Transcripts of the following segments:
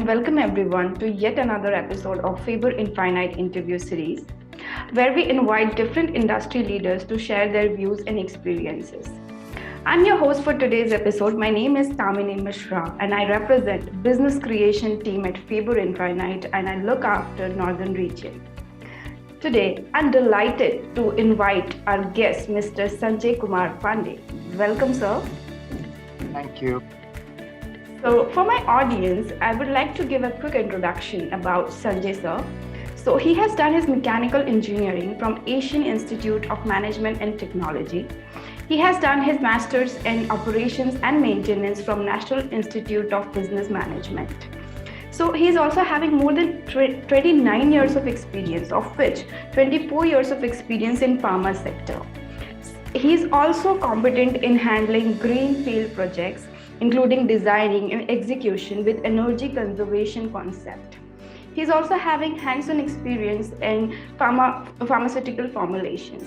and welcome everyone to yet another episode of Faber Infinite interview series, where we invite different industry leaders to share their views and experiences. I'm your host for today's episode. My name is Tamini Mishra, and I represent business creation team at Faber Infinite, and I look after Northern region. Today, I'm delighted to invite our guest, Mr. Sanjaykumar Pandey. Welcome, sir. Thank you. So, for my audience, I would like to give a quick introduction about Sanjay sir. So, he has done his mechanical engineering from Asian Institute of Management and Technology. He has done his master's in operations and maintenance from National Institute of Business Management. So, he is also having more than 29 years of experience, of which 24 years of experience in pharma sector. He is also competent in handling greenfield projects, including designing and execution with energy conservation concept. He's also having hands-on experience in pharmaceutical formulations.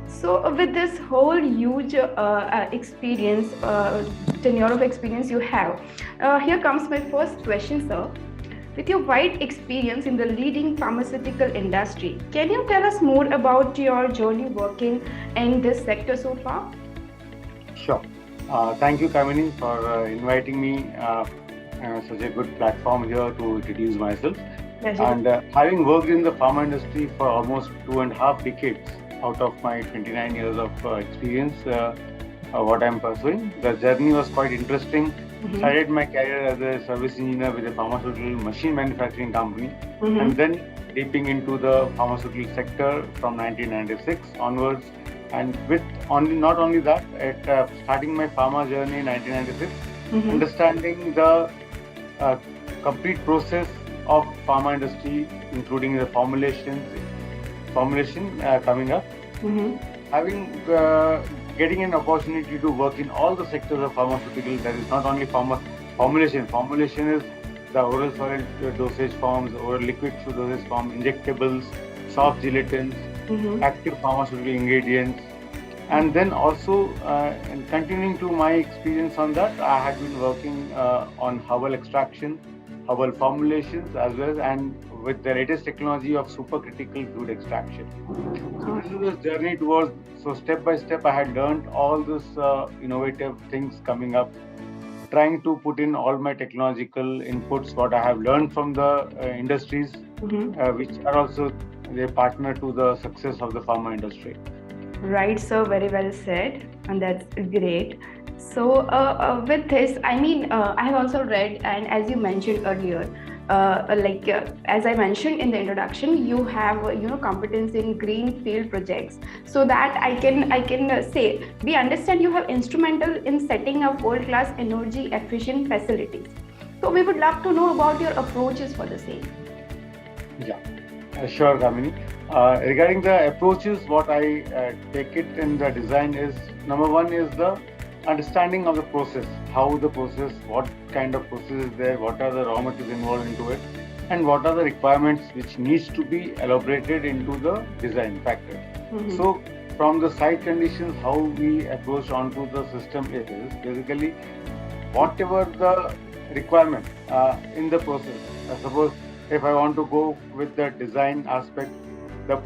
So with this whole huge experience, tenure of experience you have, here comes my first question, sir. With your wide experience in the leading pharmaceutical industry, can you tell us more about your journey working in this sector so far? Sure. Thank you, Kamini, for inviting me such a good platform here to introduce myself. Pleasure. And having worked in the pharma industry for almost 2.5 decades out of my 29 years of experience, what I'm pursuing, the journey was quite interesting. Started my career as a service engineer with a pharmaceutical machine manufacturing company, and then deeping into the pharmaceutical sector from 1996 onwards. And with not only that, at starting my pharma journey in 1996, understanding the complete process of pharma industry, including the formulation coming up, getting an opportunity to work in all the sectors of pharmaceutical. That is not only formulation. Formulation is the oral solid dosage forms, oral liquid dosage forms, injectables, soft gelatins, active pharmaceutical ingredients. And then also, and continuing to my experience on that, I had been working on herbal extraction, herbal formulations as well, and with the latest technology of supercritical fluid extraction. So this is the journey towards, so step by step I had learned all this innovative things coming up, trying to put in all my technological inputs, what I have learned from the industries, which are also a partner to the success of the pharma industry. Right, so very well said, and that's great. So with this, I have also read, and as you mentioned earlier, as I mentioned in the introduction, you have competence in greenfield projects. So that I can say we understand you have instrumental in setting up world-class energy efficient facilities. So we would love to know about your approaches for the same. Yeah. Sure, Kamini. Regarding the approaches, what I take it in the design is, number one is the understanding of the process, how the process, what kind of process is there, what are the raw materials involved into it, and what are the requirements which needs to be elaborated into the design factor. So from the site conditions, how we approach onto the system is basically whatever the requirement in the process. Suppose if I want to go with the design aspect, the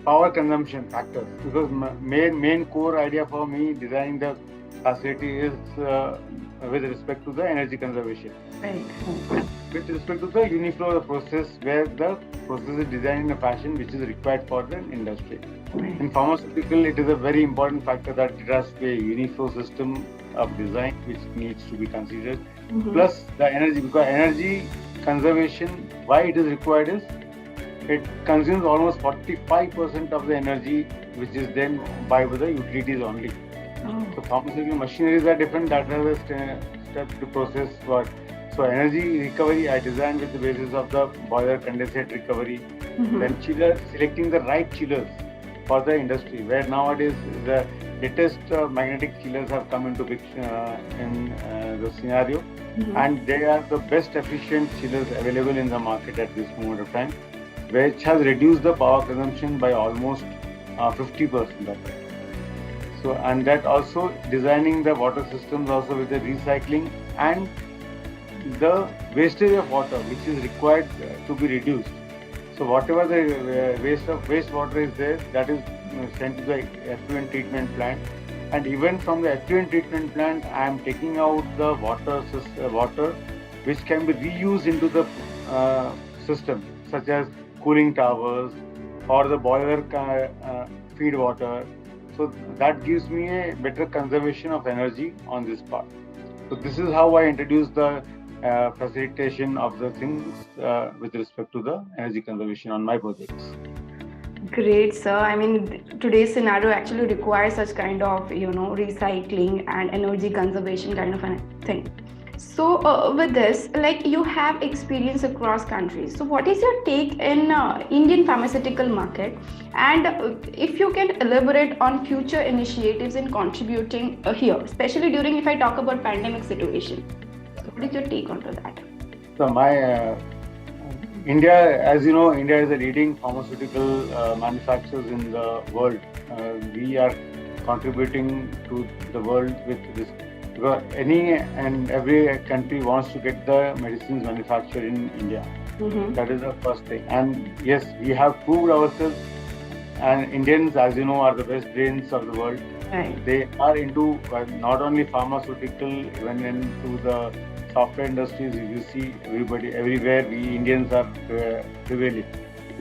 power consumption factors, because main core idea for me designing the facility is with respect to the energy conservation. Right. With respect to the uniflow process, where the process is designed in a fashion which is required for the industry. Right. In pharmaceutical, it is a very important factor that it has to be a uniflow system of design which needs to be considered. Plus the energy, because energy conservation, why it is required is it consumes almost 45% of the energy which is then by the utilities only. So pharmaceutical machineries are different. That is a step to process what. So energy recovery I designed with the basis of the boiler condensate recovery. Then chillers, selecting the right chillers for the industry, where nowadays the latest magnetic chillers have come into in the scenario, and they are the best efficient chillers available in the market at this moment of time, which has reduced the power consumption by almost 50% of it. So, and that also designing the water systems also with the recycling and the wastage of water which is required to be reduced. So whatever the wastewater is there, that is sent to the effluent treatment plant, and even from the effluent treatment plant, I am taking out the water which can be reused into the system, such as cooling towers or the boiler feed water. So that gives me a better conservation of energy on this part. So this is how I introduce the facilitation of the things with respect to the energy conservation on my projects. Great, sir. I mean, today's scenario actually requires such kind of, recycling and energy conservation kind of a thing. So, with this, like you have experience across countries. So, what is your take in Indian pharmaceutical market? And if you can elaborate on future initiatives in contributing here, especially during if I talk about pandemic situation. So, what is your take onto that? So my India, as you know, India is a leading pharmaceutical manufacturers in the world. We are contributing to the world with this, because any and every country wants to get the medicines manufactured in India. Mm-hmm. That is the first thing. And yes, we have proved ourselves. And Indians, as you know, are the best brains of the world. Right. They are into not only pharmaceutical, even into the software industries. If you see everywhere, we Indians are prevailing.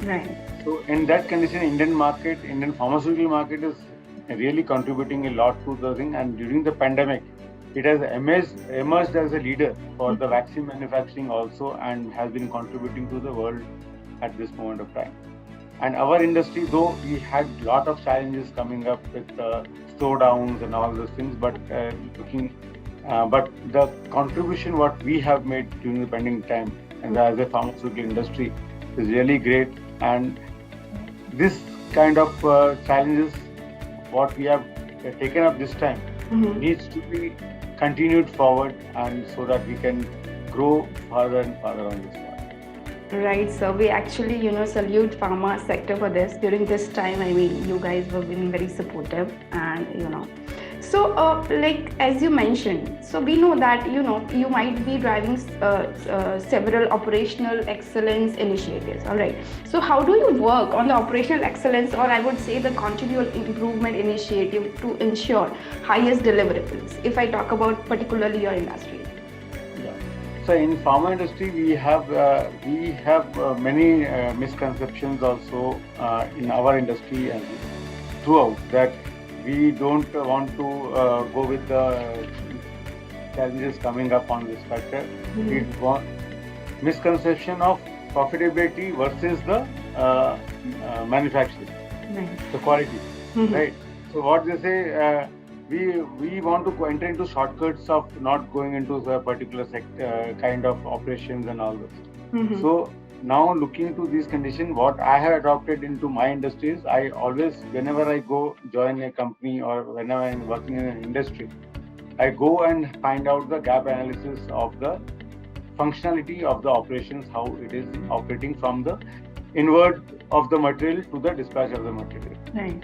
Right. So in that condition, Indian pharmaceutical market is really contributing a lot to the thing. And during the pandemic, it has emerged as a leader for the vaccine manufacturing also, and has been contributing to the world at this moment of time. And our industry, though we had a lot of challenges coming up with slowdowns and all those things, but but the contribution what we have made during the pandemic time and as a pharmaceutical industry is really great. And this kind of challenges what we have taken up this time needs to be continued forward, and so that we can grow further and further on this one. Right, so we actually, salute pharma sector for this. During this time, I mean, you guys were being very supportive, and, So, like, as you mentioned, so we know that, you might be driving several operational excellence initiatives, all right? So how do you work on the operational excellence, or I would say the continual improvement initiative to ensure highest deliverables, if I talk about particularly your industry? So in pharma industry, we have many misconceptions also in our industry and throughout, that we don't want to go with the challenges coming up on this factor. We want misconception of profitability versus the manufacturing, the quality, right? So what they say, we want to enter into shortcuts of not going into a particular kind of operations and all this. So now looking into these conditions, what I have adopted into my industries, I always, whenever I go join a company or whenever I'm working in an industry, I go and find out the gap analysis of the functionality of the operations, how it is operating from the inward of the material to the dispatch of the material. Right.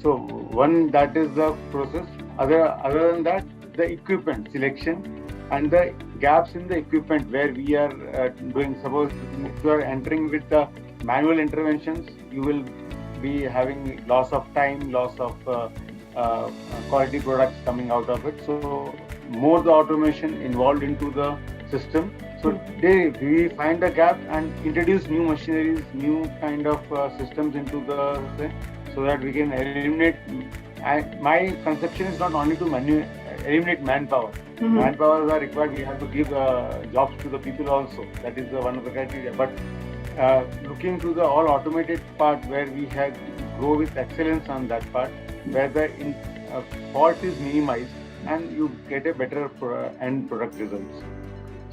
So one, that is the process. Other than that, the equipment selection and the gaps in the equipment where we are doing. Suppose if you are entering with the manual interventions, you will be having loss of time, loss of quality products coming out of it. So more the automation involved into the system. So we find the gap and introduce new machineries, new kind of systems into the thing, so that we can eliminate. My conception is not only to eliminate manpower. Manpower are required. We have to give jobs to the people also. That is one of the criteria. But looking to the all automated part, where we have grow with excellence on that part, where the fault is minimized and you get a better end product results.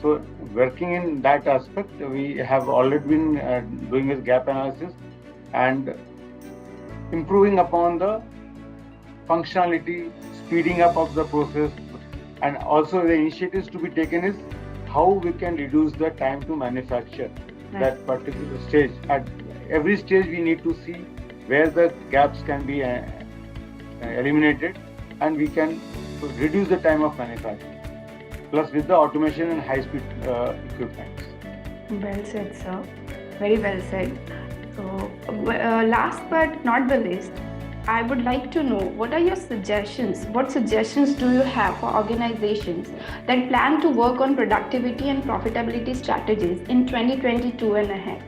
So working in that aspect, we have already been doing this gap analysis and improving upon the functionality, speeding up of the process, and also the initiatives to be taken is how we can reduce the time to manufacture that particular stage. At every stage, we need to see where the gaps can be eliminated, and we can reduce the time of manufacturing. plus with the automation and high-speed equipment. Well said, sir. Very well said. So, last but not the least, I would like to know what are your suggestions? What suggestions do you have for organizations that plan to work on productivity and profitability strategies in 2022 and ahead?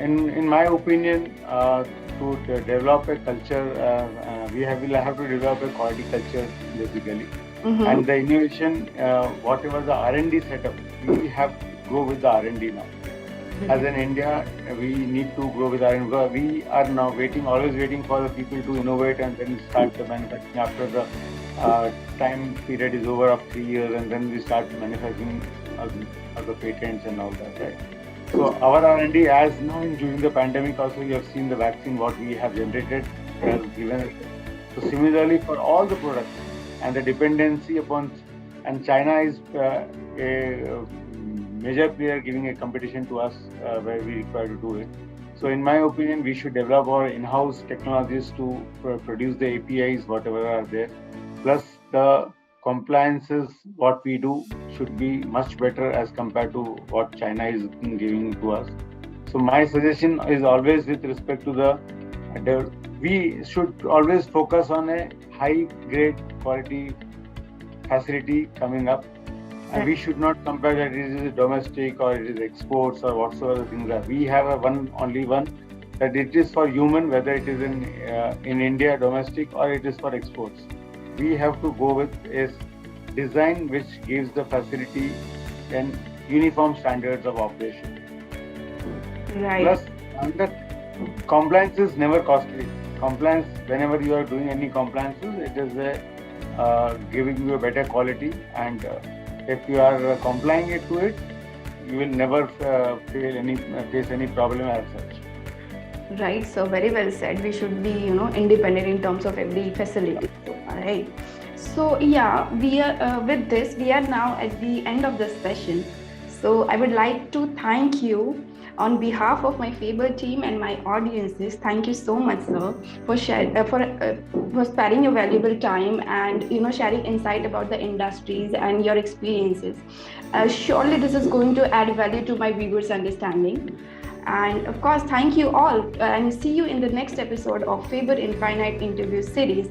In my opinion, to develop a culture, will have to develop a quality culture basically. And the innovation, whatever the R&D setup, we have to grow with the R&D now. As in India, we need to grow with R&D. We are now always waiting for the people to innovate and then start the manufacturing after the time period is over of 3 years, and then we start manufacturing the patents and all that, right? So our R&D, as now during the pandemic also, you have seen the vaccine what we have generated has given. So similarly for all the products and the dependency upon, and China is a major player giving a competition to us where we require to do it. So in my opinion, we should develop our in-house technologies to produce the APIs, whatever are there. Plus the compliances, what we do should be much better as compared to what China is giving to us. So my suggestion is always with respect to we should always focus on a high grade quality facility coming up. And we should not compare that it is domestic or it is exports or whatsoever things are. We have only one that it is for human, whether it is in India domestic or it is for exports. We have to go with a design which gives the facility and uniform standards of operation. Right. Plus, compliance is never costly. Compliance, whenever you are doing any compliances, it is giving you a better quality, and if you are complying to it, you will never face any problem as such. Right, so very well said. We should be, independent in terms of every facility. Right. So yeah, we are with this. We are now at the end of this session. So I would like to thank you on behalf of my Faber team and my audiences. Thank you so much, sir, for sparing your valuable time and sharing insight about the industries and your experiences. Surely this is going to add value to my viewers' understanding. And of course, thank you all, and see you in the next episode of Faber Infinite interview series.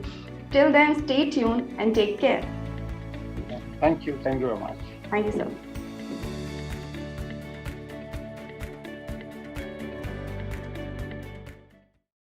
Till then, stay tuned and take care. Thank you very much. Thank you, sir.